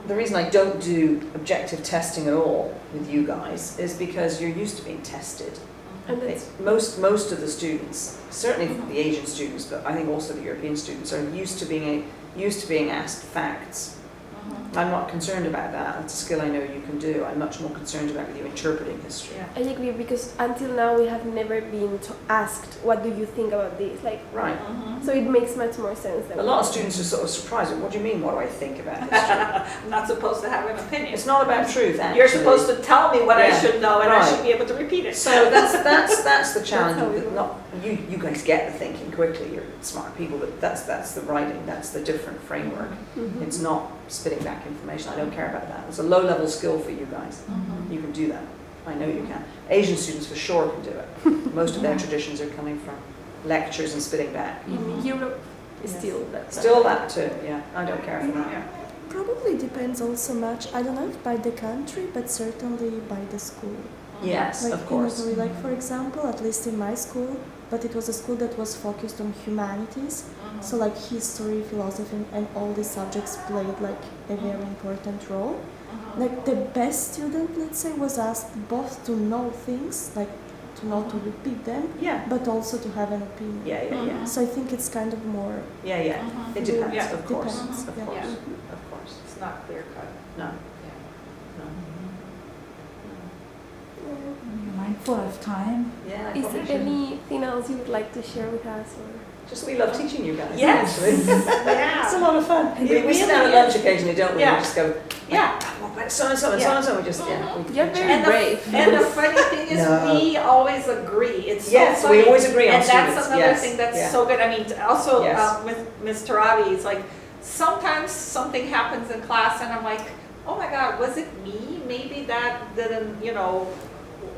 the reason I don't do objective testing at all with you guys is because you're used to being tested. And that's, Most of the students, certainly the Asian students, but I think also the European students, are used to being asked facts. I'm not concerned about that. It's a skill I know you can do. I'm much more concerned about you interpreting history. Yeah. I agree, because until now we have never been asked, what do you think about this? Like, Right. so it makes much more sense. A lot of students are sort of surprised. What do you mean? What do I think about history? I'm not supposed to have an opinion. It's not about truth, actually. You're supposed to tell me what I Yeah. should know, and I Right. should be able to repeat it. So that's the challenge. That's how we That work. not you guys get the thinking quickly. You're smart people, but that's the writing. That's the different framework. Mhm. It's not spitting back information. I don't care about that. It's a low-level skill for you guys. You can do that. I know you can. Asian students for sure can do it. Most of their traditions are coming from lectures and spitting back. In Europe, it's Yes. still that. Still that too. Yeah, I don't care for that. Probably depends also much, I don't know if by the country, but certainly by the school. Yes, Like of in course. Italy, like for example, at least in my school, but it was a school that was focused on humanities. So like history, philosophy, and all these subjects played like a very important role. Like the best student, let's say, was asked both to know things, like to know to repeat them, Yeah. but also to have an opinion. Yeah. So I think it's kind of more. Yeah. It depends, Yeah. of course. Depends, Of yeah. course. Yeah. Of course. It's not clear cut. No. Yeah. No. You're mindful of time. Yeah. I Is probably there should. anything else you would like to share with us? Or? Just that we love teaching you guys. Yes. Actually. Yeah. It's a lot of fun. It We sit really down at is. lunch occasionally, don't we? Yeah. We just go, Yeah. so and so and so and so. We just, yeah. we You're chat. very brave. And the funny thing is, No. we always agree. It's so Yes, funny. we always agree on And that's students. another Yes. thing that's Yeah. so good. I mean, also Yes. with Ms. Tarabi, it's like sometimes something happens in class, and I'm like, oh my God, was it me? Maybe that didn't,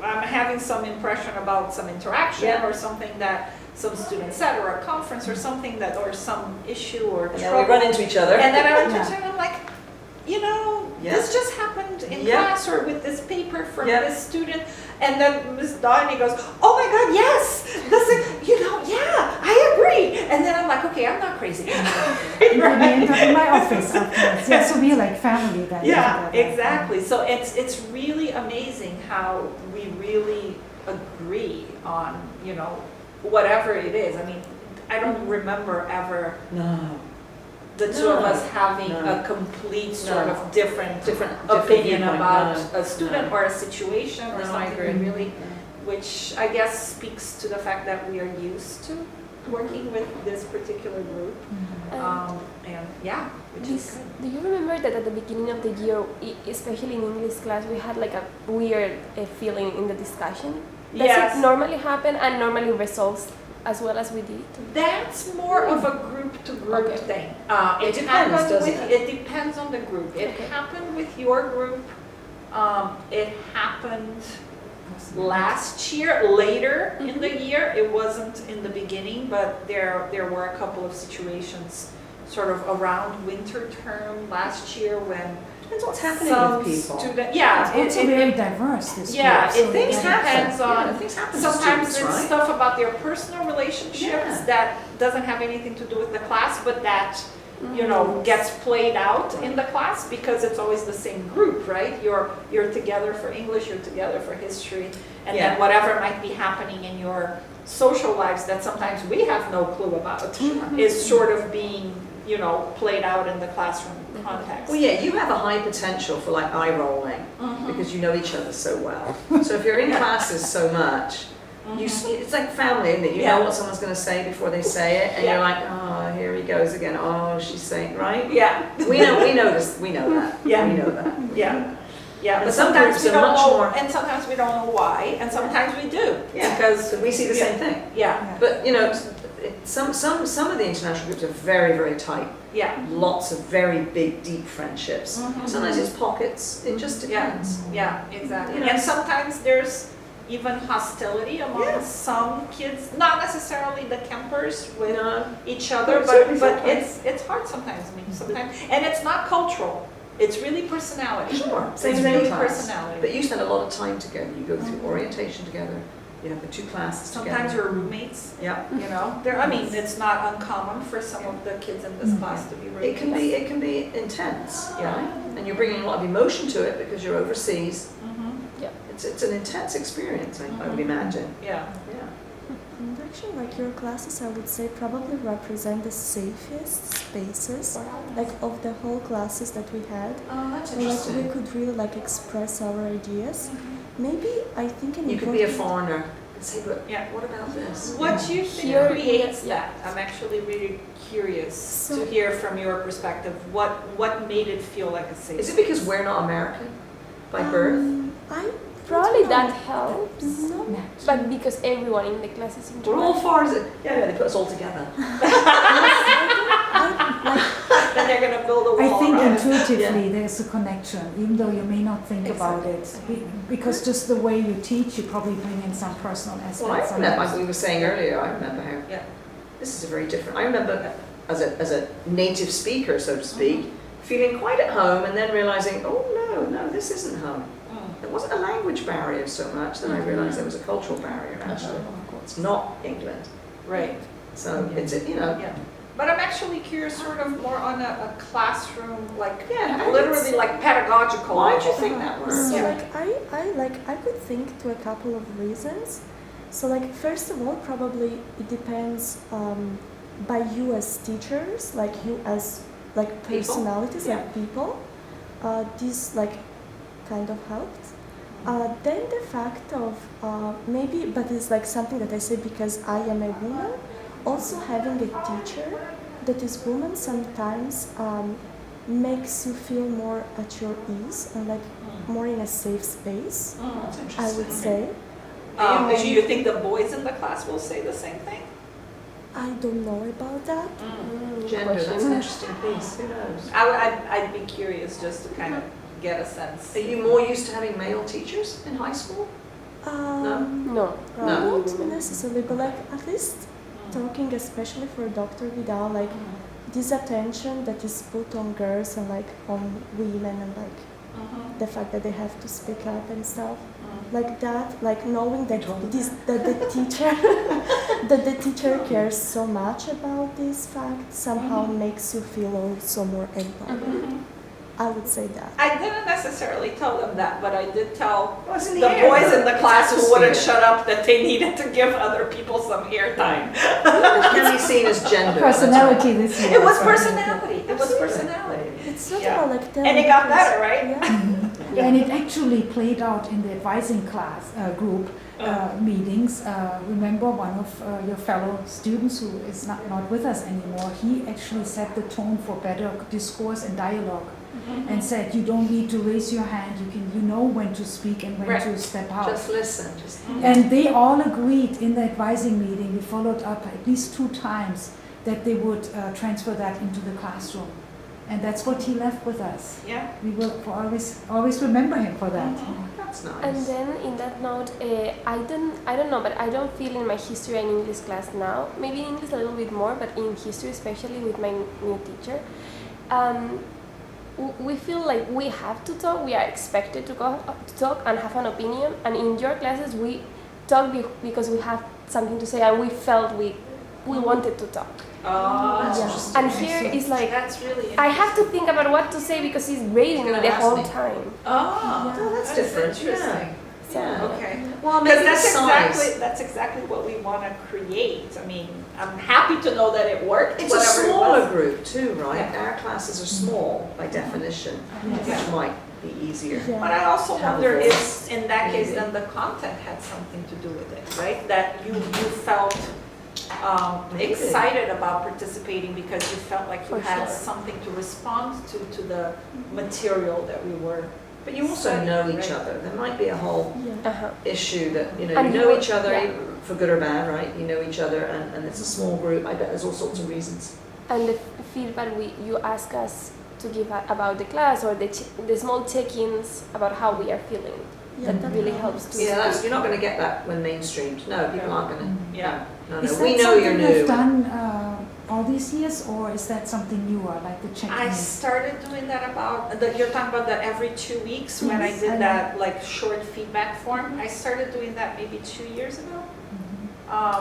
I'm having some impression about some interaction Yeah. or something that some student said, or a conference or something that, or some issue or And then trouble. we run into each other. And then I went Yeah. to him, I'm like, Yeah. this just happened in Yeah. class or with this paper from Yeah. this student. And then Ms. Donnie goes, oh my God, yes, yeah, I agree. And then I'm like, okay, I'm not crazy. And then we end up in my office afterwards. Yeah, so we're like family then. Yeah, together. exactly. So it's really amazing how we really agree on, whatever it is. I mean, I don't remember ever No. the two of No. us having No. a complete sort No. of different Different opinion viewpoint. about No. a student No. or a situation or No, I something agree. we really, which I guess speaks to the fact that we are used to working with this particular group. And yeah, which is good. Do you remember that at the beginning of the year, especially in English class, we had like a weird feeling in the discussion? Does Yes. it normally happen and normally resolves as well as we did? That's more of a group-to-group Okay. thing. It depends, happened doesn't with- it? It depends on the group. It Okay. happened with your group. It happened last year, later in the year. It wasn't in the beginning, but there were a couple of situations sort of around winter term last year when Depends what's happening some with people. student, yeah, It's also very diverse this yeah, year. it so things yeah. depends on. Yeah, things happen to Sometimes students, it's right? stuff about their personal relationships Yeah. that doesn't have anything to do with the class, but that gets played out in the class because it's always the same group, right? You're together for English, you're together for history, and Yeah. then whatever might be happening in your social lives that sometimes we have no clue about is sort of being, played out in the classroom context. Well, yeah, you have a high potential for like eye rolling because you know each other so well. So if you're in classes so much, you see, it's like family, isn't it? You Yeah. know what someone's going to say before they say it, and Yeah. you're like, oh, here he goes again. Oh, she's saying right. Yeah, We know this. We know that. Yeah. We know that. yeah. Yeah, And but some sometimes groups we are don't much know, more- and sometimes we don't know why, and sometimes we do. Yeah. Because So we see the yeah. same thing. Yeah, But some of the international groups are very, very tight. yeah, Lots of very big, deep friendships. Sometimes it's pockets. It just yeah, depends. yeah, exactly. You know. And sometimes there's even hostility among Yeah. some kids, not necessarily the campers with No. each other, Certainly but sometimes. it's hard sometimes. I mean, sometimes, and it's not cultural. It's really personality. Sure. Same It's as any really class. personality. But you spend a lot of time together. You go through orientation together. You have the two classes Sometimes together. you're roommates. Yeah. I mean, it's not uncommon for some of the kids in this class to be roommates. It can be intense, Yeah. right? And you're bringing a lot of emotion to it because you're overseas. Mm-hmm. It's an intense experience, I would imagine. Yeah. Yeah. And actually, like your classes, I would say probably represent the safest spaces, like of the whole classes that we had. Oh, that's So like we could really like express our ideas. Maybe I think an You could be a important- foreigner and say, but Yeah. what about this? What do you think Here- creates yeah. that? I'm actually really curious to So- hear from your perspective. What made it feel like a safe Is it because we're not American by birth? Probably don't that know. helps. No. But because everyone in the class is We're all international. far as it. Yeah, they put us all together. Then they're gonna build a wall I think around it. intuitively there's a connection, even though you may not think about it. Because just the way you teach, you probably bring in some personal Well, I aspects. remember, like sometimes. we were saying earlier, I remember how Yeah. this is a very different. I remember as a native speaker, so to speak, feeling quite at home and then realizing, oh no, this isn't home. Mm. There wasn't a language barrier so much, then I realized there was a cultural barrier actually. It's not England. Right. So it's, you know, Yeah. But I'm actually curious, sort of more on a classroom, like Yeah, literally like pedagogical. why do you level. think that works? So Yeah. like I could think to a couple of reasons. So like first of all, probably it depends by you as teachers, like you as like personalities, Yeah. like people. This like kind of helped. Then the fact of maybe, but it's like something that I say because I am a woman. Also having a teacher that is woman sometimes makes you feel more at your ease and like more in a safe space, That's I interesting. would say. Do you think the boys in the class will say the same thing? I don't know about that. Gender, that's an Question. interesting piece. Who knows? I'd be curious just to kind of get a sense. Are you more used to having male teachers in high school? No, probably Not women. necessarily, but like at least talking, especially for Dr. Vidal, like this attention that is put on girls and like on women and like the fact that they have to speak up and stuff. Like that, like knowing that that the teacher that the teacher cares so much about this fact somehow makes you feel also more empowered. I would say that. I didn't necessarily tell them that, but I did tell Well, it's in the the air, boys though. in the It's class who wouldn't atmosphere. shut up that they needed to give other people some airtime. It can be seen as gender. Personality this year. It was as well. personality. It was Absolutely. personality. It's not Yeah. about like telling And it got because- better, right? Yeah. And it actually played out in the advising class group meetings. Remember one of your fellow students who is not with us anymore, he actually set the tone for better discourse and dialogue and said you don't need to raise your hand, you know when to speak and when Right. to step out. Just listen. Just And they all agreed in the advising meeting, we followed up at least 2 times, that they would transfer that into the classroom. And that's what he left with us. Yeah. We will always remember him for that. That's nice. And then in that note, I don't know, but I don't feel in my history and English class now. Maybe in English a little bit more, but in history, especially with my new teacher, we feel like we have to talk. We are expected to talk and have an opinion. And in your classes, we talk because we have something to say, and we felt we wanted to talk. Oh, That's Yeah. interesting. And here is like that's really I have to think about what to say because he's grading me He's the gonna ask whole me. time. Oh, Oh, that's different. Interesting. So, Yeah. Okay. Well, Because maybe that's exactly what we want to create. I mean, I'm happy to know that it worked. It's a whatever it smaller was. group too, right? Yeah. Our classes are small by definition, which might be easier. Yeah. But I also Have wonder a if, voice, in that case, maybe. then the content had something to do with it, right? That you felt Maybe. excited about participating because you felt like you For had sure. something to respond to the material that we were. But you also know each other. There might be a whole Yeah. issue that, you And know you- each other, yeah. for good or bad, right? You know each other and it's a small group. I bet there's all sorts of reasons. And the feedback you ask us to give about the class or the small check-ins about how we are feeling. Yeah, that really helps to Yeah, you're not going to get that when mainstreamed. No, people aren't going to. Yeah. No, Is that we know you're something you've new. done all these years, or is that something newer, like the I check-in? started doing that you're talking about that every 2 weeks when I Yes, did I that like short feedback form. I started doing that maybe 2 years ago.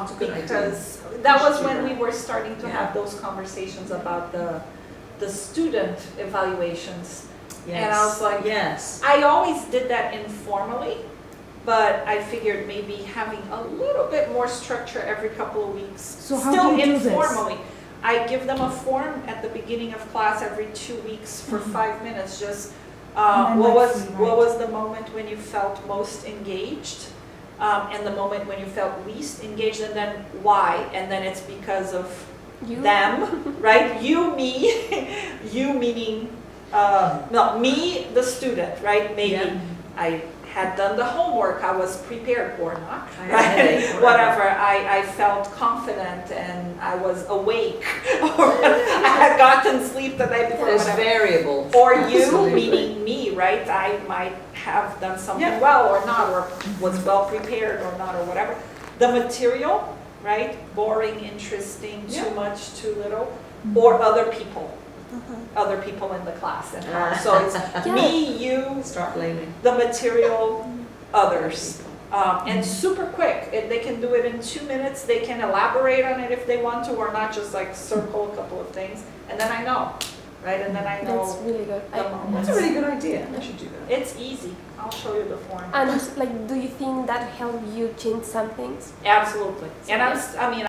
It's a good idea. Because that We was should do when we that. were starting to Yeah. have those conversations about the student evaluations. And I was like, yes. I always did that informally, but I figured maybe having a little bit more structure every couple of weeks. So how Still do you do this? informally. I give them a form at the beginning of class every 2 weeks for 5 minutes, just And then what like was free, what right? was the moment when you felt most engaged, and the moment when you felt least engaged, and then why, and then it's because of You? them, right? You, me, you meaning, no, me, the student, right? Maybe Yeah. I had done the homework, I was prepared or not, I had a right? headache, Whatever, I felt confident and I was awake, or I had gotten sleep the night before, There's whatever. variables. Or you, Absolutely. meaning me, right? I might have done something Yeah. well or not, or was well prepared or not, or whatever. The material, right? Boring, interesting, too Yeah. much, too little, or other people Uh-huh. in the class. And how. So it's Yeah. me, you, Start blaming. the material, others. And super quick. They can do it in 2 minutes. They can elaborate on it if they want to, or not just like circle a couple of things. And then I know, right? And then I know. That's really good. the moments. That's a really good idea. I should do that. It's easy. I'll show you the form. And like, do you think that helped you change some things? Absolutely. And I mean,